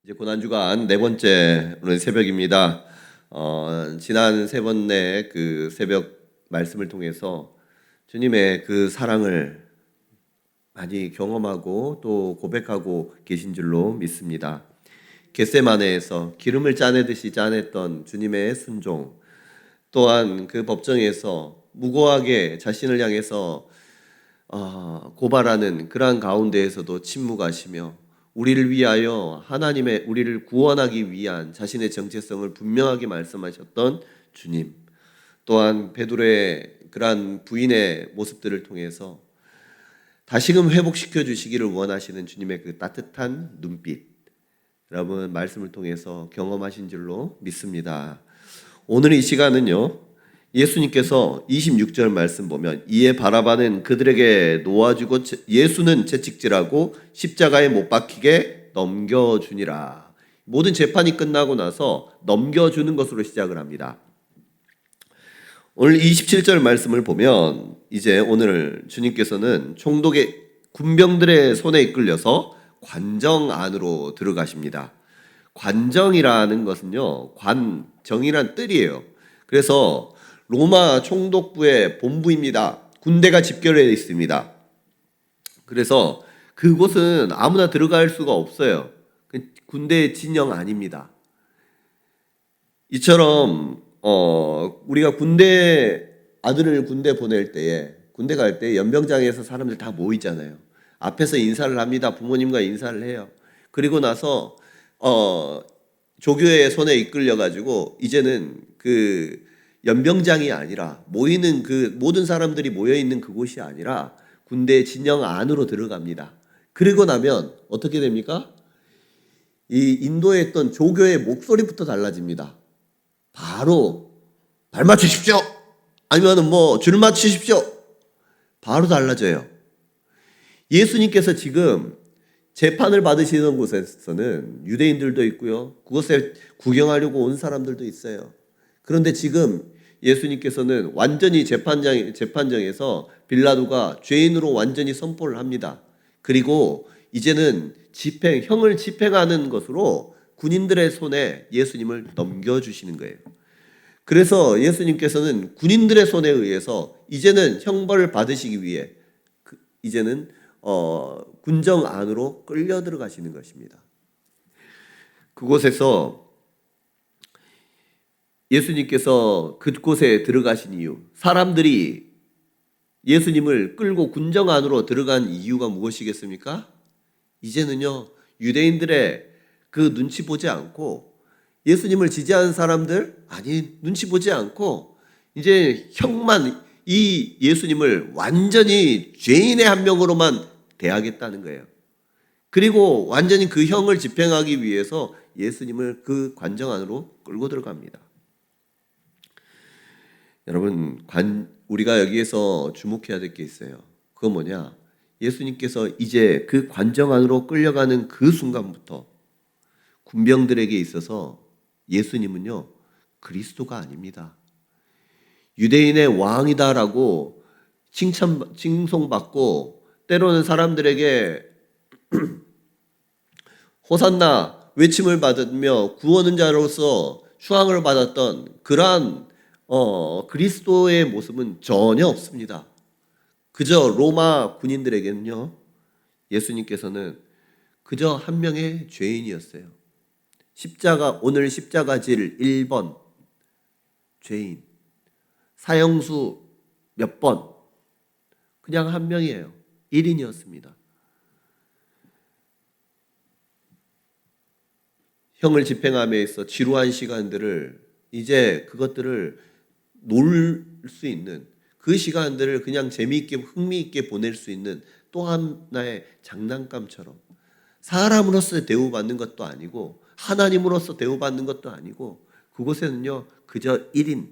이제 고난주간 네 번째 오늘 새벽입니다. 지난 세 번의 그 새벽 말씀을 통해서 주님의 그 사랑을 많이 경험하고 또 고백하고 계신 줄로 믿습니다. 겟세마네에서 기름을 짜내듯이 짜냈던 주님의 순종, 또한 그 법정에서 무고하게 자신을 향해서 고발하는 그러한 가운데에서도 침묵하시며 우리를 위하여 하나님의 우리를 구원하기 위한 자신의 정체성을 분명하게 말씀하셨던 주님, 또한 베드로의 그러한 부인의 모습들을 통해서 다시금 회복시켜 주시기를 원하시는 주님의 그 따뜻한 눈빛, 여러분 말씀을 통해서 경험하신 줄로 믿습니다. 오늘 이 시간은요, 예수님께서 26절 말씀 보면 이에 바라바는 그들에게 놓아주고 예수는 채찍질하고 십자가에 못 박히게 넘겨주니라. 모든 재판이 끝나고 나서 넘겨주는 것으로 시작을 합니다. 오늘 27절 말씀을 보면 이제 오늘 주님께서는 총독의 군병들의 손에 이끌려서 관정 안으로 들어가십니다. 관정이라는 것은요, 관정이란 뜰이에요. 그래서 로마 총독부의 본부입니다. 군대가 집결해 있습니다. 그래서 그곳은 아무나 들어갈 수가 없어요. 군대의 진영 아닙니다. 이처럼 우리가 아들을 군대 보낼 때에, 군대 갈 때 연병장에서 사람들 다 모이잖아요. 앞에서 인사를 합니다. 부모님과 인사를 해요. 그리고 나서 조교의 손에 이끌려 가지고 이제는 그 연병장이 아니라 모이는 그 모든 사람들이 모여 있는 그곳이 아니라 군대 진영 안으로 들어갑니다. 그리고 나면 어떻게 됩니까? 이 인도에 있던 조교의 목소리부터 달라집니다. 바로 발 맞추십시오. 아니면 줄 맞추십시오. 바로 달라져요. 예수님께서 지금 재판을 받으시는 곳에서는 유대인들도 있고요, 그곳에 구경하려고 온 사람들도 있어요. 그런데 지금 예수님께서는 완전히 재판정에서 빌라도가 죄인으로 완전히 선포를 합니다. 그리고 이제는 형을 집행하는 것으로 군인들의 손에 예수님을 넘겨주시는 거예요. 그래서 예수님께서는 군인들의 손에 의해서 이제는 형벌을 받으시기 위해 이제는 군정 안으로 끌려 들어가시는 것입니다. 그곳에서 예수님께서 그곳에 들어가신 이유, 사람들이 예수님을 끌고 군정 안으로 들어간 이유가 무엇이겠습니까? 이제는요, 유대인들의 그 눈치 보지 않고 예수님을 지지하는 사람들, 눈치 보지 않고 이제 이 예수님을 완전히 죄인의 한 명으로만 대하겠다는 거예요. 그리고 완전히 그 형을 집행하기 위해서 예수님을 그 관정 안으로 끌고 들어갑니다. 여러분, 우리가 여기에서 주목해야 될 게 있어요. 그건 뭐냐? 예수님께서 이제 그 관정 안으로 끌려가는 그 순간부터 군병들에게 있어서 예수님은요, 그리스도가 아닙니다. 유대인의 왕이다라고 칭송받고 때로는 사람들에게 호산나 외침을 받으며 구원은 자로서 추앙을 받았던 그러한 그리스도의 모습은 전혀 없습니다. 그저 로마 군인들에게는요, 예수님께서는 그저 한 명의 죄인이었어요. 오늘 십자가질 1번 죄인, 사형수 몇 번, 그냥 한 명이에요. 1인이었습니다. 형을 집행함에 있어 지루한 시간들을 이제 그것들을 놀 수 있는 그 시간들을 그냥 재미있게 흥미있게 보낼 수 있는 또 하나의 장난감처럼, 사람으로서 대우받는 것도 아니고 하나님으로서 대우받는 것도 아니고 그곳에는요, 그저 1인,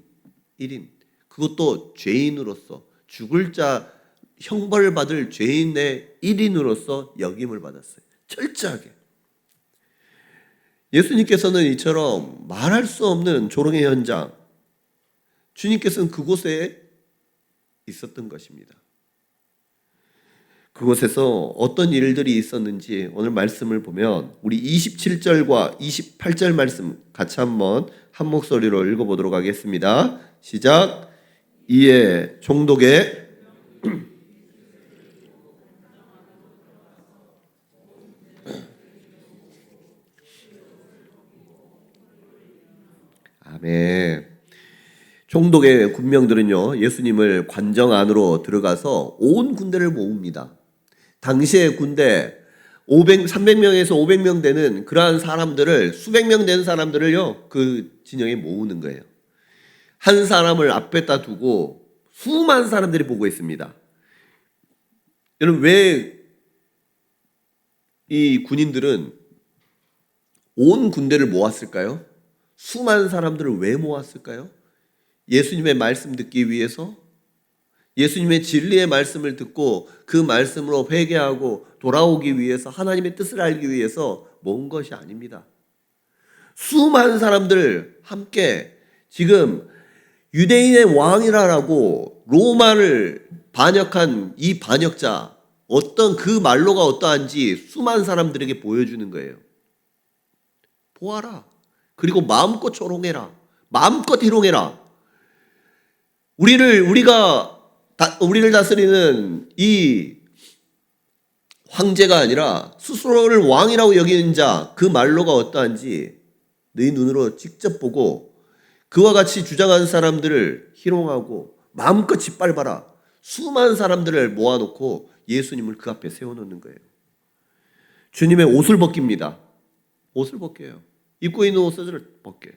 그것도 죄인으로서 죽을 자, 형벌을 받을 죄인의 1인으로서 역임을 받았어요. 철저하게. 예수님께서는 이처럼 말할 수 없는 조롱의 현장, 주님께서는 그곳에 있었던 것입니다. 그곳에서 어떤 일들이 있었는지 오늘 말씀을 보면 우리 27절과 28절 말씀 같이 한번 한 목소리로 읽어보도록 하겠습니다. 시작. 이에 총독의 아멘. 총독의 군명들은요, 예수님을 관정 안으로 들어가서 온 군대를 모읍니다. 당시의 군대 300명에서 500명 되는 그러한 사람들을, 수백 명 되는 사람들을요, 그 진영에 모으는 거예요. 한 사람을 앞에다 두고 수많은 사람들이 보고 있습니다. 여러분, 왜 이 군인들은 온 군대를 모았을까요? 수많은 사람들을 왜 모았을까요? 예수님의 말씀 듣기 위해서, 예수님의 진리의 말씀을 듣고 그 말씀으로 회개하고 돌아오기 위해서, 하나님의 뜻을 알기 위해서 모은 것이 아닙니다. 수많은 사람들 함께 지금 유대인의 왕이라고 로마를 반역한 이 반역자, 어떤 그 말로가 어떠한지 수많은 사람들에게 보여주는 거예요. 보아라. 그리고 마음껏 조롱해라. 마음껏 희롱해라. 우리를 다스리는 이 황제가 아니라 스스로를 왕이라고 여기는 자, 그 말로가 어떠한지 너희 눈으로 직접 보고 그와 같이 주장하는 사람들을 희롱하고 마음껏 짓밟아라. 수많은 사람들을 모아놓고 예수님을 그 앞에 세워놓는 거예요. 주님의 옷을 벗깁니다. 옷을 벗겨요. 입고 있는 옷을 벗겨요.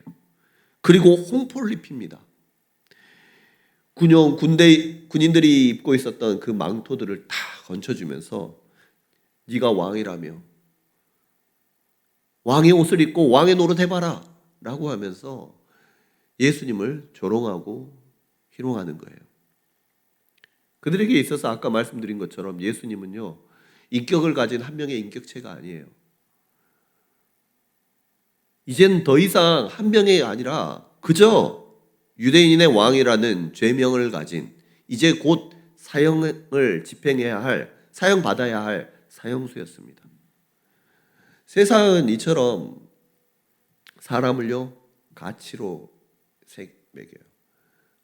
그리고 홍포를 입힙니다. 군인들이 입고 있었던 그 망토들을 다 건쳐주면서 네가 왕이라며 왕의 옷을 입고 왕의 노릇해봐라 라고 하면서 예수님을 조롱하고 희롱하는 거예요. 그들에게 있어서 아까 말씀드린 것처럼 예수님은요, 인격을 가진 한 명의 인격체가 아니에요. 이젠 더 이상 한 명이 아니라 그저 유대인의 왕이라는 죄명을 가진, 이제 곧 사형을 집행해야 할, 사형받아야 할 사형수였습니다. 세상은 이처럼 사람을요, 가치로 매겨요.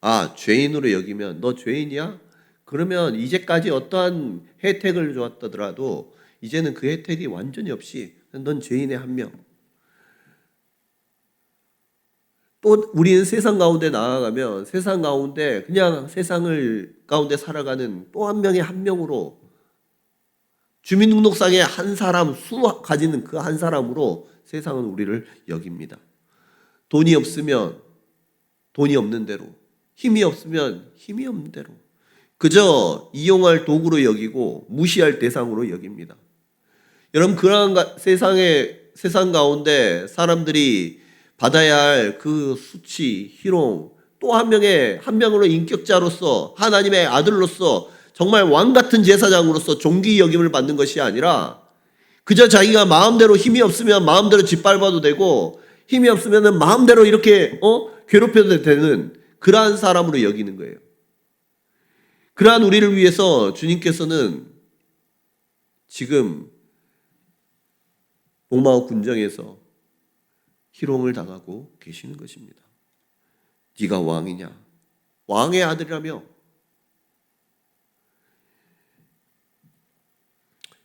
아, 죄인으로 여기면 너 죄인이야? 그러면 이제까지 어떠한 혜택을 주었다더라도 이제는 그 혜택이 완전히 없이 넌 죄인의 한 명. 또 우리는 세상 가운데 나아가면 세상 가운데 그냥 세상을 가운데 살아가는 또 한 명의 한 명으로, 주민등록상에 한 사람 수 가지는 그 한 사람으로 세상은 우리를 여깁니다. 돈이 없으면 돈이 없는 대로, 힘이 없으면 힘이 없는 대로 그저 이용할 도구로 여기고 무시할 대상으로 여깁니다. 여러분, 그러한 세상 가운데 사람들이 받아야 할 그 수치, 희롱, 또 한 명으로 인격자로서, 하나님의 아들로서, 정말 왕 같은 제사장으로서 존귀 여김을 받는 것이 아니라 그저 자기가 마음대로 힘이 없으면 마음대로 짓밟아도 되고 힘이 없으면 마음대로 이렇게 괴롭혀도 되는 그러한 사람으로 여기는 거예요. 그러한 우리를 위해서 주님께서는 지금 로마 군정에서 희롱을 당하고 계시는 것입니다. 네가 왕이냐? 왕의 아들이라며?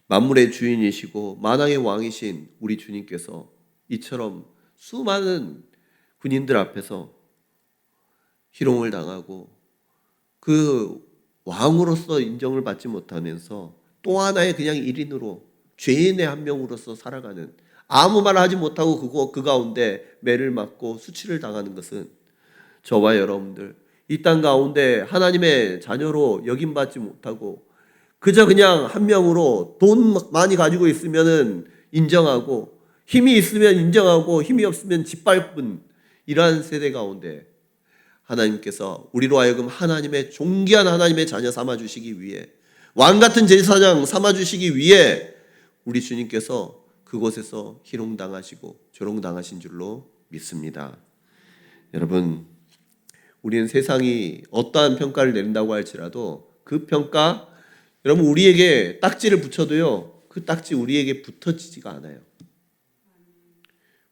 만물의 주인이시고 만왕의 왕이신 우리 주님께서 이처럼 수많은 군인들 앞에서 희롱을 당하고 그 왕으로서 인정을 받지 못하면서 또 하나의 그냥 일인으로, 죄인의 한 명으로서 살아가는, 아무 말 하지 못하고 그 가운데 매를 맞고 수치를 당하는 것은 저와 여러분들, 이 땅 가운데 하나님의 자녀로 여김받지 못하고 그저 그냥 한 명으로 돈 많이 가지고 있으면 인정하고, 힘이 있으면 인정하고, 힘이 없으면 짓밟은 이러한 세대 가운데 하나님께서 우리로 하여금 하나님의 존귀한 하나님의 자녀 삼아주시기 위해, 왕같은 제사장 삼아주시기 위해 우리 주님께서 그곳에서 희롱당하시고 조롱당하신 줄로 믿습니다. 여러분, 우리는 세상이 어떠한 평가를 내린다고 할지라도 그 평가, 여러분, 우리에게 딱지를 붙여도요, 그 딱지 우리에게 붙어지지가 않아요.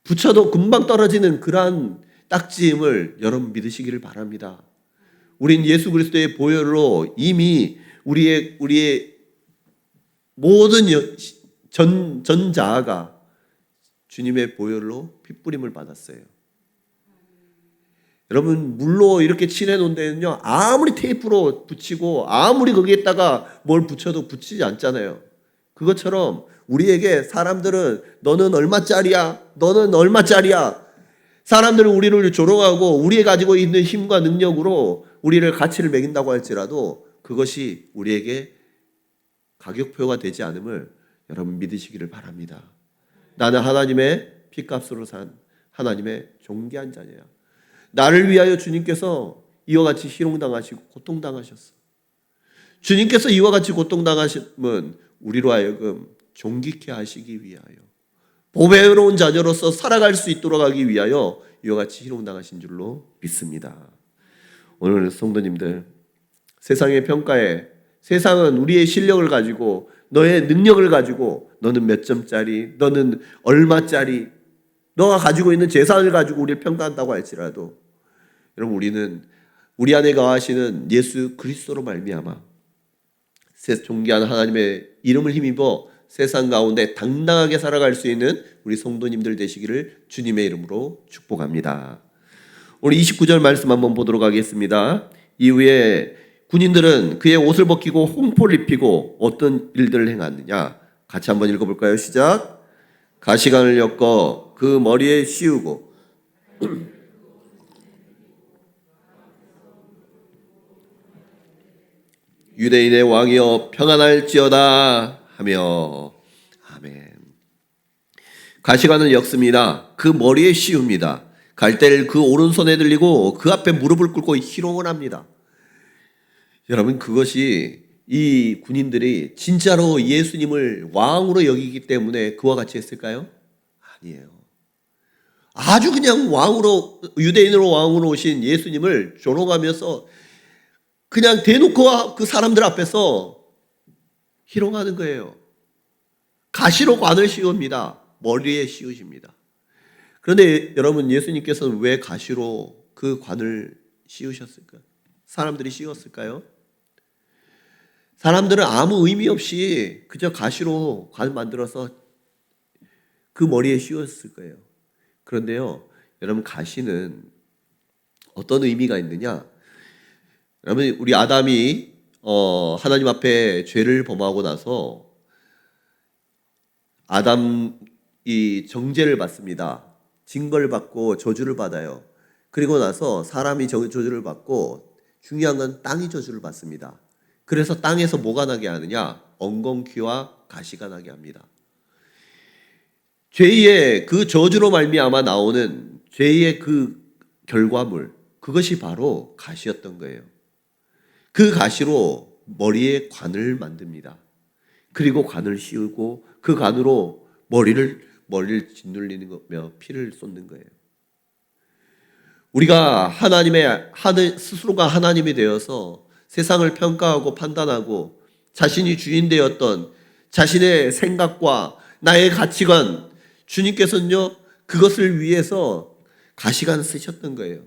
붙여도 금방 떨어지는 그러한 딱지임을 여러분 믿으시기를 바랍니다. 우린 예수 그리스도의 보혈로 이미 우리의 모든 전 자아가 주님의 보혈로 핏부림을 받았어요. 여러분, 물로 이렇게 칠해놓은 데는요, 아무리 테이프로 붙이고 아무리 거기에다가 뭘 붙여도 붙이지 않잖아요. 그것처럼 우리에게 사람들은 너는 얼마짜리야? 너는 얼마짜리야? 사람들은 우리를 조롱하고 우리가 가지고 있는 힘과 능력으로 우리를 가치를 매긴다고 할지라도 그것이 우리에게 가격표가 되지 않음을 여러분 믿으시기를 바랍니다. 나는 하나님의 핏값으로 산 하나님의 존귀한 자녀야. 나를 위하여 주님께서 이와 같이 희롱당하시고 고통당하셨어. 주님께서 이와 같이 고통당하심은 우리로 하여금 존귀케 하시기 위하여, 보배로운 자녀로서 살아갈 수 있도록 하기 위하여 이와 같이 희롱당하신 줄로 믿습니다. 오늘 성도님들, 세상의 평가에 세상은 우리의 실력을 가지고, 너의 능력을 가지고, 너는 몇 점짜리, 너는 얼마짜리, 너가 가지고 있는 재산을 가지고 우리를 평가한다고 할지라도, 여러분, 우리는 우리 안에 거하시는 예수 그리스도로 말미암아 존귀한 하나님의 이름을 힘입어 세상 가운데 당당하게 살아갈 수 있는 우리 성도님들 되시기를 주님의 이름으로 축복합니다. 오늘 29절 말씀 한번 보도록 하겠습니다. 이후에 군인들은 그의 옷을 벗기고 홍포를 입히고 어떤 일들을 행하느냐, 같이 한번 읽어볼까요? 시작. 가시관을 엮어 그 머리에 씌우고 유대인의 왕이여 평안할지어다 하며, 아멘. 가시관을 엮습니다. 그 머리에 씌웁니다. 갈대를 그 오른손에 들리고 그 앞에 무릎을 꿇고 희롱을 합니다. 여러분, 그것이 이 군인들이 진짜로 예수님을 왕으로 여기기 때문에 그와 같이 했을까요? 아니에요. 아주 그냥 왕으로, 유대인으로 왕으로 오신 예수님을 조롱하면서 그냥 대놓고 그 사람들 앞에서 희롱하는 거예요. 가시로 관을 씌웁니다. 머리에 씌우십니다. 그런데 여러분, 예수님께서는 왜 가시로 그 관을 씌우셨을까요? 사람들이 씌웠을까요? 사람들은 아무 의미 없이 그저 가시로 관 만들어서 그 머리에 씌웠을 거예요. 그런데요, 여러분, 가시는 어떤 의미가 있느냐? 여러분, 우리 아담이 하나님 앞에 죄를 범하고 나서 아담이 정죄를 받습니다. 징벌을 받고 저주를 받아요. 그리고 나서 사람이 저주를 받고, 중요한 건 땅이 저주를 받습니다. 그래서 땅에서 뭐가 나게 하느냐? 엉겅퀴와 가시가 나게 합니다. 죄의 그 저주로 말미암아 나오는 죄의 그 결과물, 그것이 바로 가시였던 거예요. 그 가시로 머리에 관을 만듭니다. 그리고 관을 씌우고 그 관으로 머리를 짓눌리며 피를 쏟는 거예요. 우리가 스스로가 하나님이 되어서 세상을 평가하고 판단하고 자신이 주인 되었던 자신의 생각과 나의 가치관, 주님께서는요, 그것을 위해서 가시관 쓰셨던 거예요.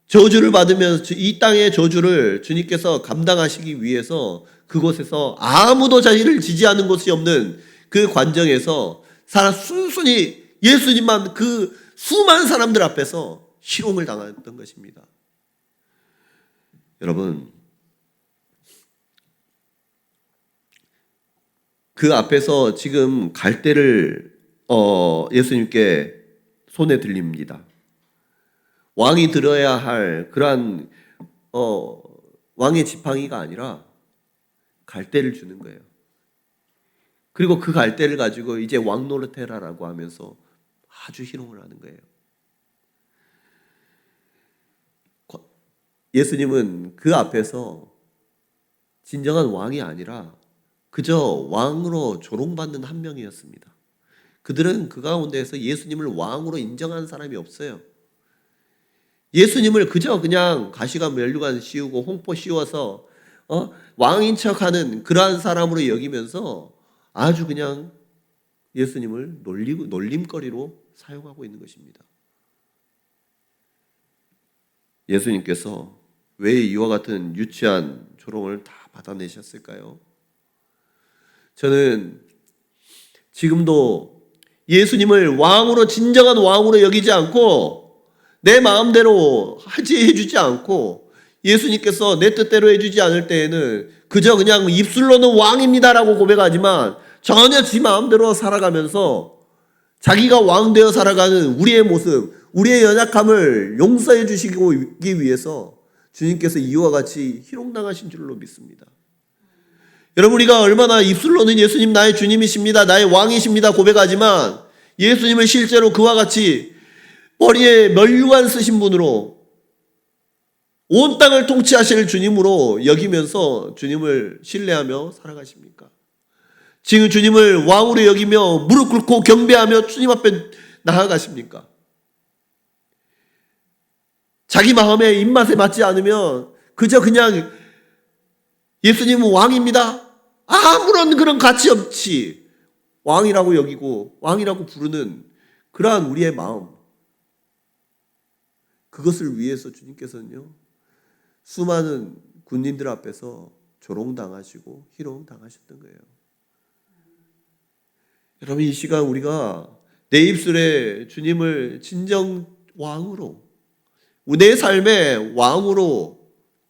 저주를 받으면서 이 땅의 저주를 주님께서 감당하시기 위해서 그곳에서 아무도 자신을 지지하는 곳이 없는 그 관정에서 순순히 예수님만 그 수많은 사람들 앞에서 희롱을 당했던 것입니다. 여러분, 그 앞에서 지금 갈대를 예수님께 손에 들립니다. 왕이 들어야 할 그러한 왕의 지팡이가 아니라 갈대를 주는 거예요. 그리고 그 갈대를 가지고 이제 왕 노릇해라라고 하면서 아주 희롱을 하는 거예요. 예수님은 그 앞에서 진정한 왕이 아니라 그저 왕으로 조롱받는 한 명이었습니다. 그들은 그 가운데에서 예수님을 왕으로 인정한 사람이 없어요. 예수님을 그저 그냥 가시관 면류관 씌우고 홍포 씌워서 왕인 척하는 그러한 사람으로 여기면서 아주 그냥 예수님을 놀림거리로 사용하고 있는 것입니다. 예수님께서 왜 이와 같은 유치한 조롱을 다 받아내셨을까요? 저는 지금도 예수님을 왕으로, 진정한 왕으로 여기지 않고 내 마음대로 해주지 않고 예수님께서 내 뜻대로 해주지 않을 때에는 그저 그냥 입술로는 왕입니다라고 고백하지만 전혀 지 마음대로 살아가면서 자기가 왕 되어 살아가는 우리의 모습, 우리의 연약함을 용서해 주시기 위해서 주님께서 이와 같이 희롱당하신 줄로 믿습니다. 여러분, 우리가 얼마나 입술로는 예수님 나의 주님이십니다, 나의 왕이십니다 고백하지만 예수님을 실제로 그와 같이 머리에 면류관 쓰신 분으로 온 땅을 통치하실 주님으로 여기면서 주님을 신뢰하며 살아가십니까? 지금 주님을 왕으로 여기며 무릎 꿇고 경배하며 주님 앞에 나아가십니까? 자기 마음의 입맛에 맞지 않으면 그저 그냥 예수님은 왕입니다, 아무런 그런 가치 없이 왕이라고 여기고 왕이라고 부르는 그러한 우리의 마음, 그것을 위해서 주님께서는요 수많은 군인들 앞에서 조롱당하시고 희롱당하셨던 거예요. 여러분, 이 시간 우리가 내 입술에 주님을 진정 왕으로, 내 삶의 왕으로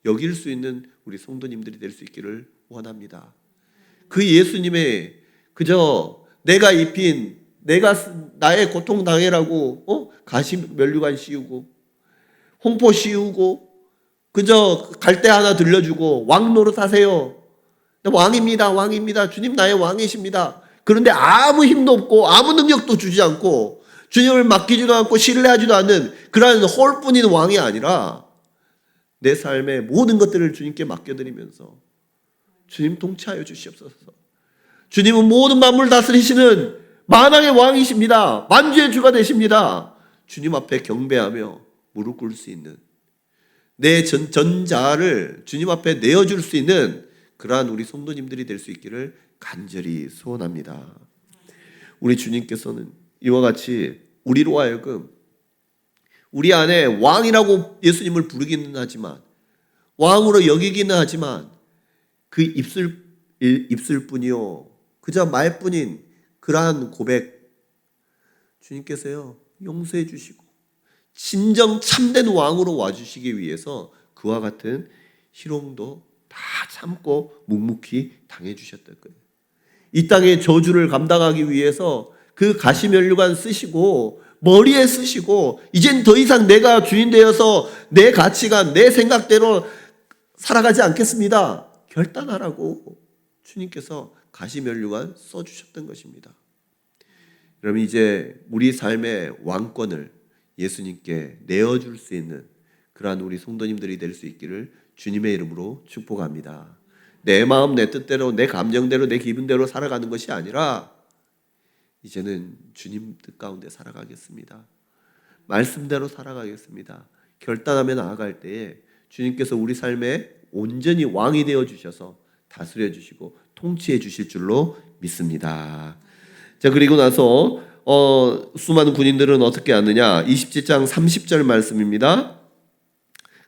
여길 수 있는 우리 성도님들이 될 수 있기를 원합니다. 그 예수님의 그저 내가 입힌, 내가 나의 고통 당해라고 가시 면류관 씌우고 홍포 씌우고 그저 갈대 하나 들려주고 왕 노릇하세요, 왕입니다, 왕입니다, 주님 나의 왕이십니다. 그런데 아무 힘도 없고 아무 능력도 주지 않고 주님을 맡기지도 않고 신뢰하지도 않는 그러한 홀뿐인 왕이 아니라 내 삶의 모든 것들을 주님께 맡겨드리면서 주님 통치하여 주시옵소서. 주님은 모든 만물 다스리시는 만왕의 왕이십니다. 만주의 주가 되십니다. 주님 앞에 경배하며 무릎 꿇을 수 있는 내 전자를 주님 앞에 내어줄 수 있는 그러한 우리 성도님들이 될 수 있기를 간절히 소원합니다. 우리 주님께서는 이와 같이 우리로 하여금 우리 안에 왕이라고 예수님을 부르기는 하지만, 왕으로 여기기는 하지만 그 입술뿐이요 그저 말뿐인 그러한 고백 주님께서요 용서해 주시고 진정 참된 왕으로 와주시기 위해서 그와 같은 희롱도 다 참고 묵묵히 당해주셨던 거예요. 이 땅의 저주를 감당하기 위해서 그 가시면류관 쓰시고 머리에 쓰시고 이젠 더 이상 내가 주인 되어서 내 가치관, 내 생각대로 살아가지 않겠습니다 결단하라고 주님께서 가시면류관 써주셨던 것입니다. 여러분, 이제 우리 삶의 왕권을 예수님께 내어줄 수 있는 그러한 우리 성도님들이 될 수 있기를 주님의 이름으로 축복합니다. 내 마음, 내 뜻대로, 내 감정대로, 내 기분대로 살아가는 것이 아니라 이제는 주님 뜻 가운데 살아가겠습니다. 말씀대로 살아가겠습니다. 결단하며 나아갈 때에 주님께서 우리 삶에 온전히 왕이 되어 주셔서 다스려 주시고 통치해 주실 줄로 믿습니다. 자, 그리고 나서 수많은 군인들은 어떻게 하느냐? 27장 30절 말씀입니다.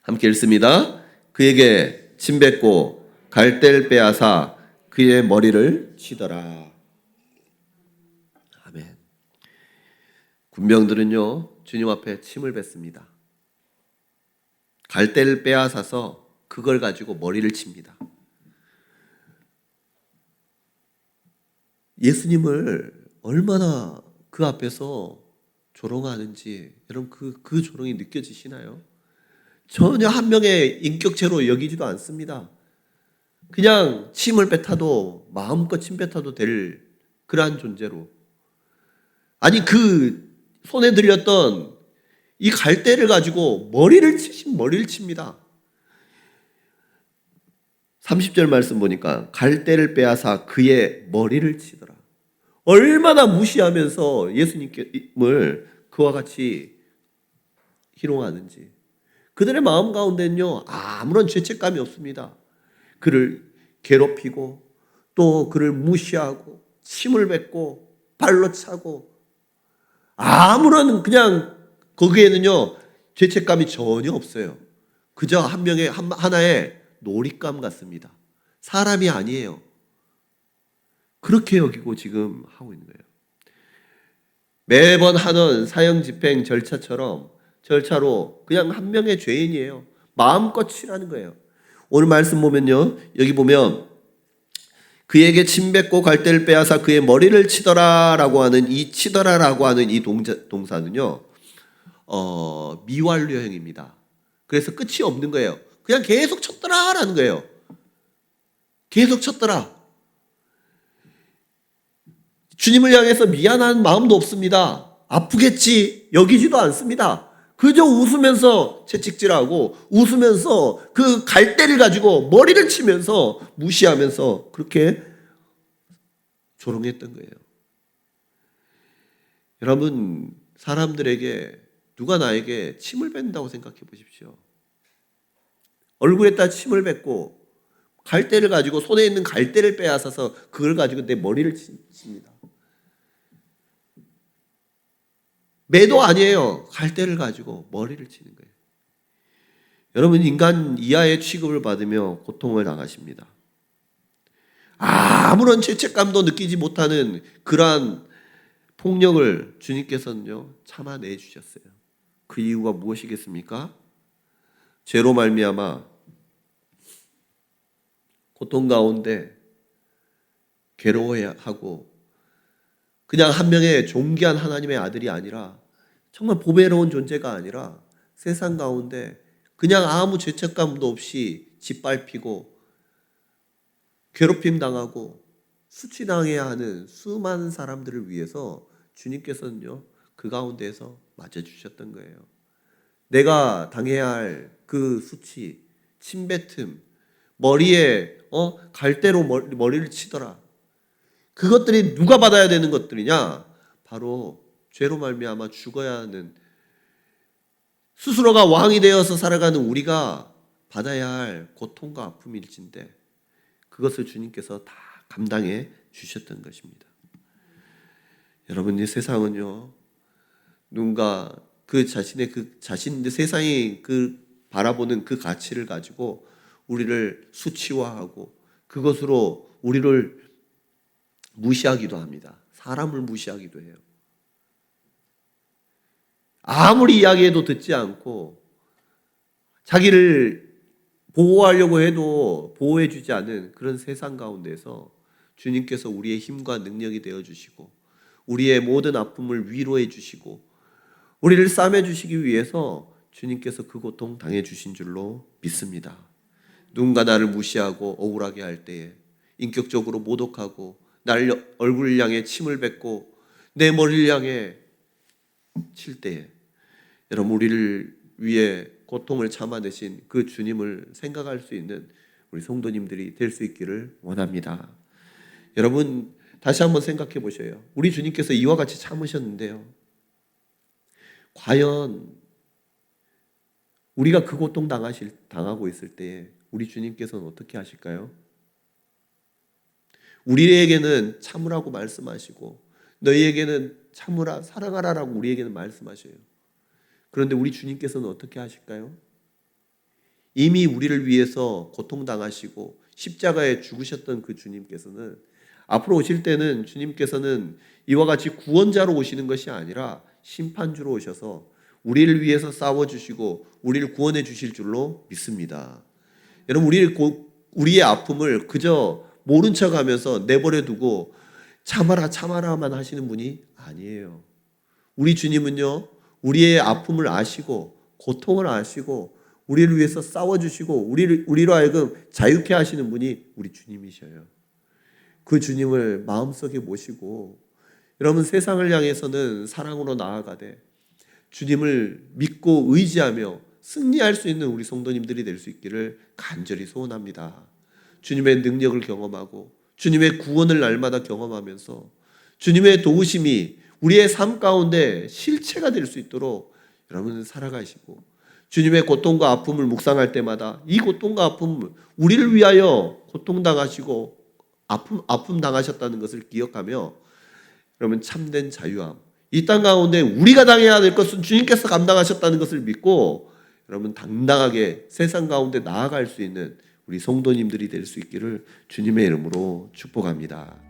함께 읽습니다. 그에게 침 뱉고 갈대를 빼앗아 그의 머리를 치더라. 아멘. 군병들은요 주님 앞에 침을 뱉습니다. 갈대를 빼앗아서 그걸 가지고 머리를 칩니다. 예수님을 얼마나 그 앞에서 조롱하는지 여러분 그 조롱이 느껴지시나요? 전혀 한 명의 인격체로 여기지도 않습니다. 그냥 침을 뱉어도 마음껏 침 뱉어도 될 그러한 존재로, 아니 그 손에 들렸던 이 갈대를 가지고 머리를 칩니다. 30절 말씀 보니까 갈대를 빼앗아 그의 머리를 치더라. 얼마나 무시하면서 예수님을 그와 같이 희롱하는지. 그들의 마음 가운데는요 아무런 죄책감이 없습니다. 그를 괴롭히고 또 그를 무시하고 침을 뱉고 발로 차고 아무런 그냥 거기에는요 죄책감이 전혀 없어요. 그저 하나의 놀잇감 같습니다. 사람이 아니에요. 그렇게 여기고 지금 하고 있는 거예요. 매번 하는 사형 집행 절차로 그냥 한 명의 죄인이에요. 마음껏 치라는 거예요. 오늘 말씀 보면요. 여기 보면 그에게 침 뱉고 갈대를 빼앗아 그의 머리를 치더라라고 하는 이 치더라라고 하는 이 동사는요. 미완료형입니다. 그래서 끝이 없는 거예요. 그냥 계속 쳤더라라는 거예요. 계속 쳤더라. 주님을 향해서 미안한 마음도 없습니다. 아프겠지 여기지도 않습니다. 그저 웃으면서 채찍질하고 웃으면서 그 갈대를 가지고 머리를 치면서 무시하면서 그렇게 조롱했던 거예요. 여러분, 사람들에게 누가 나에게 침을 뱉는다고 생각해 보십시오. 얼굴에다 침을 뱉고 갈대를 가지고 손에 있는 갈대를 빼앗아서 그걸 가지고 내 머리를 칩니다. 매도 아니에요. 갈대를 가지고 머리를 치는 거예요. 여러분, 인간 이하의 취급을 받으며 고통을 당하십니다. 아무런 죄책감도 느끼지 못하는 그러한 폭력을 주님께서는요 참아내 주셨어요. 그 이유가 무엇이겠습니까? 죄로 말미암아 고통 가운데 괴로워하고 그냥 한 명의 존귀한 하나님의 아들이 아니라 정말 보배로운 존재가 아니라 세상 가운데 그냥 아무 죄책감도 없이 짓밟히고 괴롭힘 당하고 수치당해야 하는 수많은 사람들을 위해서 주님께서는요 그 가운데에서 맞아주셨던 거예요. 내가 당해야 할 그 수치, 침뱉음, 머리에 갈대로 머리를 치더라. 그것들이 누가 받아야 되는 것들이냐? 바로 죄로 말미암아 죽어야 하는 스스로가 왕이 되어서 살아가는 우리가 받아야 할 고통과 아픔일진데 그것을 주님께서 다 감당해 주셨던 것입니다. 여러분, 이 세상은요 누군가 자신의 세상이 바라보는 그 가치를 가지고 우리를 수치화하고 그것으로 우리를 무시하기도 합니다. 사람을 무시하기도 해요. 아무리 이야기해도 듣지 않고 자기를 보호하려고 해도 보호해주지 않은 그런 세상 가운데서 주님께서 우리의 힘과 능력이 되어주시고 우리의 모든 아픔을 위로해 주시고 우리를 싸매 주시기 위해서 주님께서 그 고통 당해 주신 줄로 믿습니다. 누군가 나를 무시하고 억울하게 할 때에 인격적으로 모독하고 나를 얼굴을 향해 침을 뱉고 내 머리를 향해 칠 때에 여러분 우리를 위해 고통을 참아내신 그 주님을 생각할 수 있는 우리 성도님들이 될 수 있기를 원합니다. 여러분 다시 한번 생각해 보셔요. 우리 주님께서 이와 같이 참으셨는데요. 과연 우리가 그 고통 당하고 있을 때 우리 주님께서는 어떻게 하실까요? 우리에게는 참으라고 말씀하시고 너희에게는 참으라 사랑하라라고 우리에게는 말씀하셔요. 그런데 우리 주님께서는 어떻게 하실까요? 이미 우리를 위해서 고통당하시고 십자가에 죽으셨던 그 주님께서는 앞으로 오실 때는 주님께서는 이와 같이 구원자로 오시는 것이 아니라 심판주로 오셔서 우리를 위해서 싸워주시고 우리를 구원해 주실 줄로 믿습니다. 여러분 우리의 아픔을 그저 모른 척하면서 내버려 두고 참아라만 하시는 분이 아니에요. 우리 주님은요 우리의 아픔을 아시고 고통을 아시고 우리를 위해서 싸워주시고 우리로 하여금 자유케 하시는 분이 우리 주님이셔요. 그 주님을 마음속에 모시고 여러분 세상을 향해서는 사랑으로 나아가되 주님을 믿고 의지하며 승리할 수 있는 우리 성도님들이 될 수 있기를 간절히 소원합니다. 주님의 능력을 경험하고 주님의 구원을 날마다 경험하면서 주님의 도우심이 우리의 삶 가운데 실체가 될 수 있도록 여러분은 살아가시고 주님의 고통과 아픔을 묵상할 때마다 이 고통과 아픔을 우리를 위하여 고통당하시고 아픔 당하셨다는 것을 기억하며 그러면 참된 자유함, 이 땅 가운데 우리가 당해야 될 것은 주님께서 감당하셨다는 것을 믿고 여러분 당당하게 세상 가운데 나아갈 수 있는 우리 성도님들이 될 수 있기를 주님의 이름으로 축복합니다.